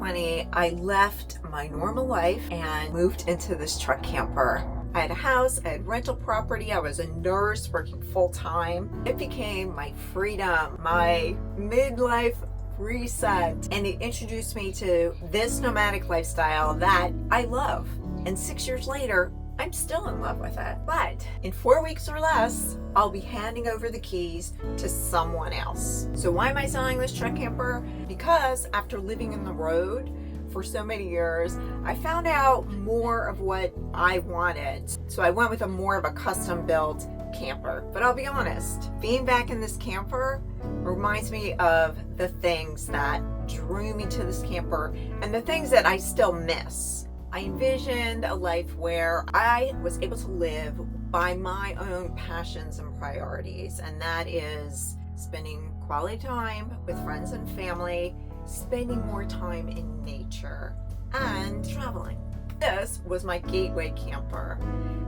2020, I left my normal life and moved into this truck camper. I had a house, I had rental property, I was a nurse working full-time. It became my freedom, my midlife reset, and it introduced me to this nomadic lifestyle that I love. And 6 years later, I'm still in love with it. But in 4 weeks or less, I'll be handing over the keys to someone else. So why am I selling this truck camper? Because after living in the road for so many years, I found out more of what I wanted. So I went with more of a custom built camper. But I'll be honest, being back in this camper reminds me of the things that drew me to this camper and the things that I still miss. I envisioned a life where I was able to live by my own passions and priorities, and that is spending quality time with friends and family, spending more time in nature, and traveling. This was my gateway camper,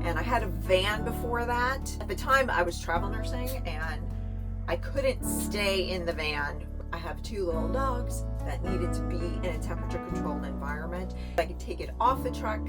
and I had a van before that. At the time, I was travel nursing, and I couldn't stay in the van. I have 2 little dogs that needed to be in a temperature controlled environment. I could take it off the truck,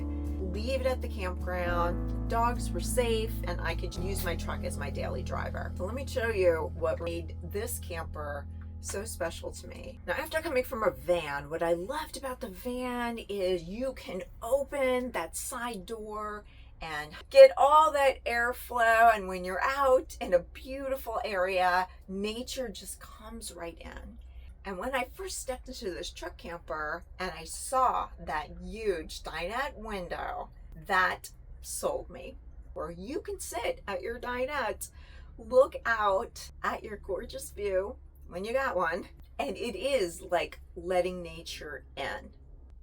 leave it at the campground. The dogs were safe, and I could use my truck as my daily driver. So let me show you what made this camper so special to me. Now, after coming from a van, what I loved about the van is you can open that side door and get all that airflow, and when you're out in a beautiful area, nature just comes right in. And when I first stepped into this truck camper and I saw that huge dinette window, that sold me. Where you can sit at your dinette, look out at your gorgeous view when you got one, and it is like letting nature in.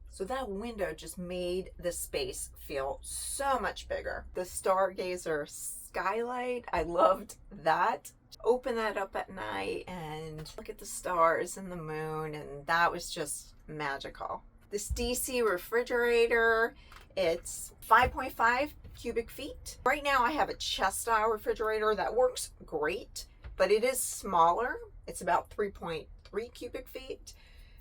So that window just made the space feel so much bigger. The Stargazer skylight, I loved that. Open that up at night and look at the stars and the moon, and that was just magical. This DC refrigerator, it's 5.5 cubic feet. Right now I have a chest style refrigerator that works great, but it is smaller. It's about 3.3 cubic feet.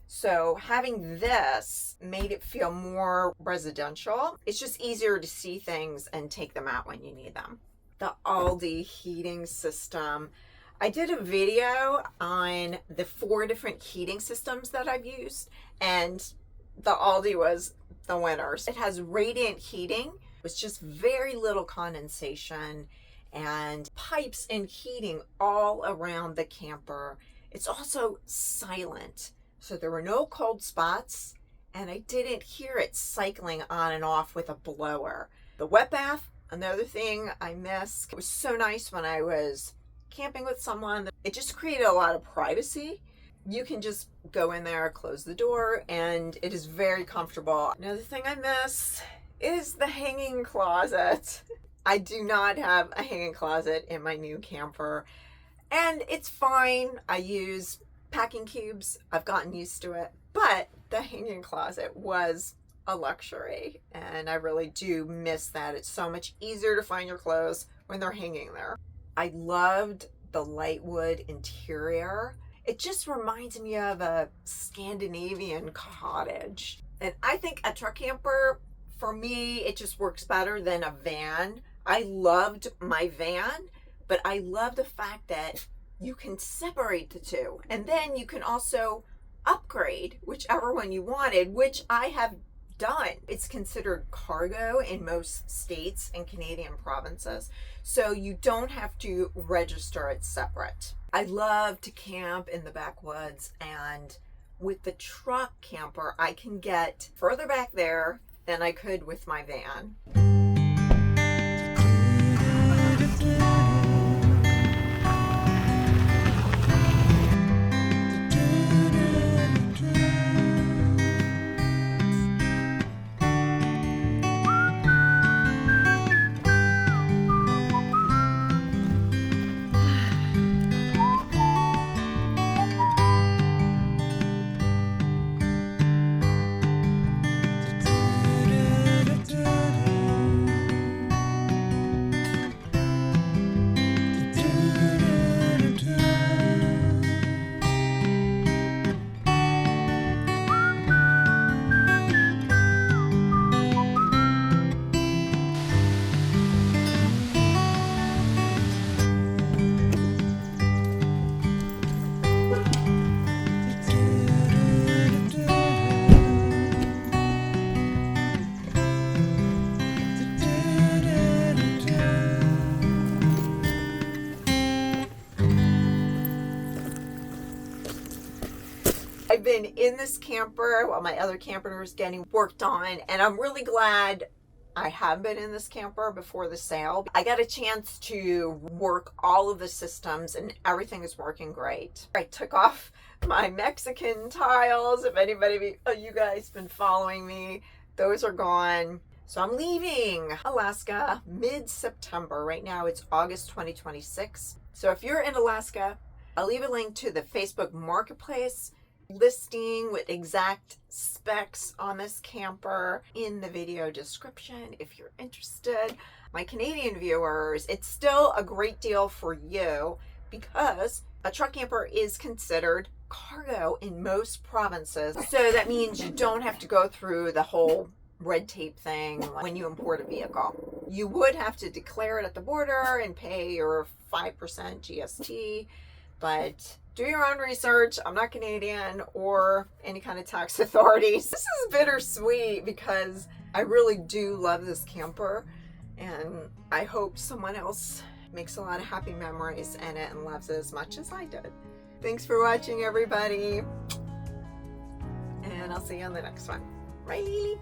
So having this made it feel more residential. It's just easier to see things and take them out when you need them. The Alde heating system. I did a video on the 4 different heating systems that I've used, and the Alde was the winners. It has radiant heating with just very little condensation and pipes and heating all around the camper. It's also silent. So there were no cold spots, and I didn't hear it cycling on and off with a blower. The wet bath, another thing I miss. It was so nice when I was camping with someone. It just created a lot of privacy. You can just go in there, close the door, and it is very comfortable. Another thing I miss is the hanging closet. I do not have a hanging closet in my new camper, and it's fine. I use packing cubes. I've gotten used to it, but the hanging closet was a luxury, and I really do miss that. It's so much easier to find your clothes when they're hanging there. I loved the light wood interior. It just reminds me of a Scandinavian cottage, and I think a truck camper, for me, it just works better than a van. I loved my van, but I love the fact that you can separate the two, and then you can also upgrade whichever one you wanted, which I have done. It's considered cargo in most states and Canadian provinces, so you don't have to register it separate. I love to camp in the backwoods, and with the truck camper, I can get further back there than I could with my van. I've been in this camper while my other camper was getting worked on, and I'm really glad I have been in this camper before the sale. I got a chance to work all of the systems and everything is working great. I took off my Mexican tiles. If anybody of you guys been following me, those are gone. So I'm leaving Alaska mid-September. Right now it's August 2026. So if you're in Alaska, I'll leave a link to the Facebook Marketplace listing with exact specs on this camper in the video description if you're interested. My Canadian viewers, it's still a great deal for you because a truck camper is considered cargo in most provinces. So that means you don't have to go through the whole red tape thing when you import a vehicle. You would have to declare it at the border and pay your 5% GST, but do your own research. I'm not Canadian or any kind of tax authorities. This is bittersweet because I really do love this camper, and I hope someone else makes a lot of happy memories in it and loves it as much as I did. Thanks for watching, everybody, and I'll see you on the next one. Bye.